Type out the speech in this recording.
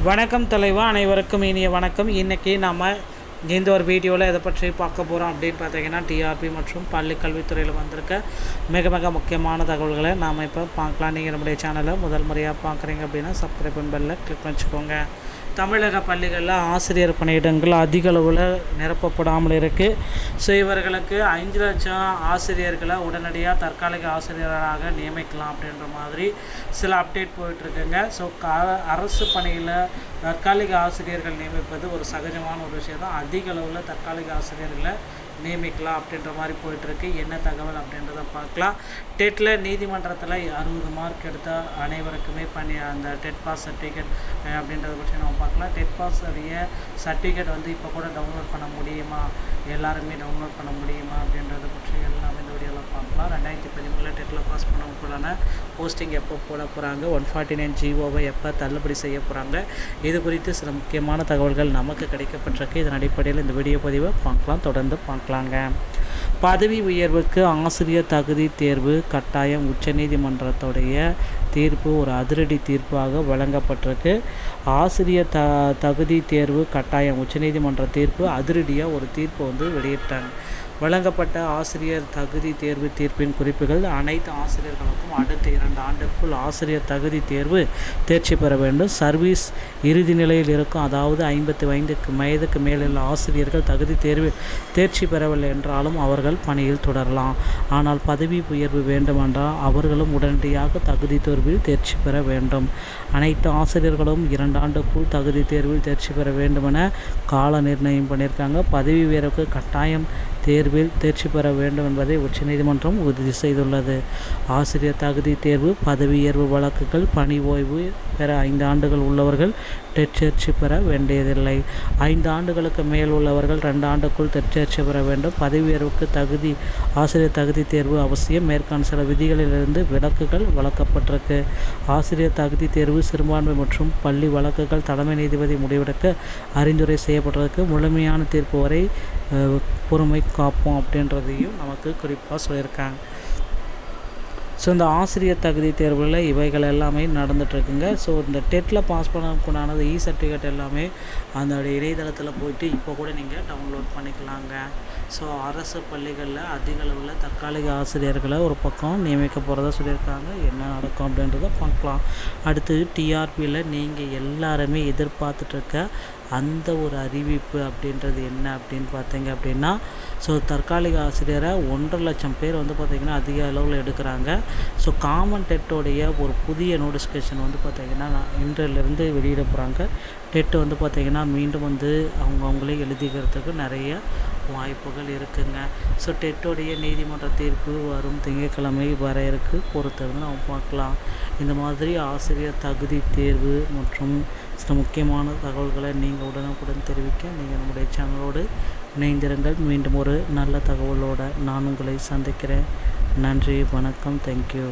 வணக்கம் தலைவா, அனைவருக்கும் இனிய வணக்கம். இன்றைக்கி நம்ம இந்த ஒரு வீடியோவில் எதை பற்றி பார்க்க போகிறோம் அப்படின்னு பார்த்தீங்கன்னா, டிஆர்பி மற்றும் பள்ளி கல்வித்துறையில் வந்திருக்க மிக மிக முக்கியமான தகவல்களை நாம் இப்போ பார்க்கலாம். நீங்கள் நம்முடைய சேனலை முதல் முறையாக பார்க்குறீங்க அப்படின்னா சப்ஸ்கிரைப் பெல்லில் கிளிக் பண்ணிச்சுக்கோங்க. தமிழக பள்ளிகளில் ஆசிரியர் பணியிடங்கள் அதிக அளவில் நிரப்பப்படாமல் இருக்குது. ஸோ இவர்களுக்கு 5 லட்சம் ஆசிரியர்களை உடனடியாக தற்காலிக ஆசிரியராக நியமிக்கலாம் அப்படின்ற மாதிரி சில அப்டேட் போயிட்டுருக்குங்க. ஸோ அரசு பணியில் தற்காலிக ஆசிரியர்கள் நியமிப்பது ஒரு சகஜமான ஒரு விஷயம் தான். அதிக அளவில் தற்காலிக ஆசிரியர்களை நியமிக்கலாம் அப்படின்ற மாதிரி போயிட்டுருக்கு. என்ன தகவல் அப்படின்றத பார்க்கலாம். டெட்டில் நீதிமன்றத்தில் 60 மார்க் எடுத்த அனைவருக்குமே அந்த டெட் பாஸ் சர்டிஃபிகேட் அப்படின்றத பற்றி நம்ம பார்க்கலாம். டெட் பாஸ் உடைய சர்டிஃபிகேட் இப்போ கூட டவுன்லோட் பண்ண முடியுமா, எல்லாருமே டவுன்லோட் பண்ண முடியுமா அப்படின்றத பற்றி எல்லாமே இந்த வீடியோவில் பார்க்கலாம். 2013 டெட்டில் பாஸ் பண்ணவங்களுக்கான போஸ்டிங் எப்போ போட போகிறாங்க, 149 ஜிஓவை எப்போ தள்ளுபடி செய்ய போகிறாங்க, இது குறித்து சில முக்கியமான தகவல்கள் நமக்கு கிடைக்கப்பட்டிருக்கு. இதன் அடிப்படையில் இந்த வீடியோ பதிவை பார்க்கலாம். தொடர்ந்து பார்க்கலாங்க. பதவி உயர்வுக்கு ஆசிரியர் தகுதி தேர்வு கட்டாயம் உச்சநீதிமன்றத்துடைய தீர்ப்பு ஒரு அதிரடி தீர்ப்பாக வழங்கப்பட்டிருக்கு. ஆசிரியர் தகுதி தேர்வு கட்டாயம் உச்சநீதிமன்ற தீர்ப்பு அதிரடியாக ஒரு தீர்ப்பு வெளியிட்டாங்க. வழங்கப்பட்ட ஆசிரியர் தகுதி தேர்வு தீர்ப்பின் குறிப்புகள் அனைத்து ஆசிரியர்களுக்கும் அடுத்த 2 ஆண்டுக்குள் ஆசிரியர் தகுதி தேர்வு தேர்ச்சி பெற வேண்டும். சர்வீஸ் இறுதி நிலையில் இருக்கும், அதாவது 55 வயதுக்கு மேலுள்ள ஆசிரியர்கள் தகுதி தேர்வு தேர்ச்சி பெறவில்லை என்றாலும் அவர்கள் பணியில் தொடரலாம். ஆனால் பதவி உயர்வு வேண்டுமென்றால் அவர்களும் உடனடியாக தகுதி தேர்வில் தேர்ச்சி பெற வேண்டும். அனைத்து ஆசிரியர்களும் 2 ஆண்டுக்குள் தகுதி தேர்வில் தேர்ச்சி பெற வேண்டுமென கால நிர்ணயம் பண்ணியிருக்காங்க. பதவி உயர்வுக்கு கட்டாயம் தேர்வில் தேர்ச்சி பெற வேண்டும் என்பதை உச்சநீதிமன்றம் உறுதி செய்துள்ளது. ஆசிரியர் தகுதி தேர்வு, பதவி உயர்வு வழக்குகள், பணி ஓய்வு பெற 5 ஆண்டுகள் உள்ளவர்கள் டெட் தேர்ச்சி பெற வேண்டியதில்லை. 5 ஆண்டுகளுக்கு மேல் உள்ளவர்கள் 2 ஆண்டுக்குள் டெட் தேர்ச்சி பெற வேண்டும். பதவி உயர்வுக்கு ஆசிரியர் தகுதி தேர்வு அவசியம். மேற்கான சில விதிகளிலிருந்து விலக்குகள் வழங்கப்பட்டிருக்கு. ஆசிரியர் தகுதி தேர்வு, சிறுபான்மை மற்றும் பள்ளி வழக்குகள் தலைமை நீதிபதி முடிவெடுக்க அறிந்துரை செய்யப்பட்டிருக்கு. முழுமையான தீர்ப்பு வரை பொறுமை காப்போம் அப்படின்றதையும் நமக்கு குறிப்பாக சொல்லியிருக்காங்க. ஸோ இந்த ஆசிரியர் தகுதி தேர்வில் இவைகள் எல்லாமே நடந்துகிட்ருக்குங்க. ஸோ இந்த டெட்டில் பாஸ் பண்ணக்கூடானது சர்டிஃபிகேட் எல்லாமே அந்த இணையதளத்தில் போயிட்டு இப்போ கூட நீங்கள் டவுன்லோட் பண்ணிக்கலாங்க. ஸோ அரசு பள்ளிகளில் அதிக அளவில் தற்காலிக ஆசிரியர்களை ஒரு பக்கம் நியமிக்க போகிறதா சொல்லியிருக்காங்க. என்ன நடக்கும் அப்படின்றத பார்க்கலாம். அடுத்து டிஆர்பியில் நீங்கள் எல்லாருமே எதிர்பார்த்துட்ருக்க அந்த ஒரு அறிவிப்பு அப்படின்றது என்ன அப்படின்னு பார்த்தீங்க அப்படின்னா, ஸோ தற்காலிக ஆசிரியரை 1.5 லட்சம் பேர் பார்த்திங்கன்னா அதிக அளவில் எடுக்கிறாங்க. ஸோ காமன் டெட்டோடைய ஒரு புதிய நோட்டிஃபிகேஷன் பார்த்திங்கன்னா இன்றிலிருந்து வெளியிட போகிறாங்க. டெட்டு பார்த்திங்கன்னா மீண்டும் அவங்களே எழுதிக்கிறதுக்கு நிறைய வாய்ப்புகள் இருக்குங்க. ஸோ டெட்டோடைய நீதிமன்ற தீர்ப்பு வரும் திங்கட்கிழமை வர பொறுத்து நம்ம பார்க்கலாம். இந்த மாதிரி ஆசிரியர் தகுதி தேர்வு மற்றும் சில முக்கியமான தகவல்களை நீங்கள் உடனுக்குடன் தெரிவிக்க நீங்கள் நம்முடைய சேனலோடு இணைந்திருங்கள். மீண்டும் ஒரு நல்ல தகவலோடு நான் உங்களை சந்திக்கிறேன். நன்றி, வணக்கம், தேங்க்யூ.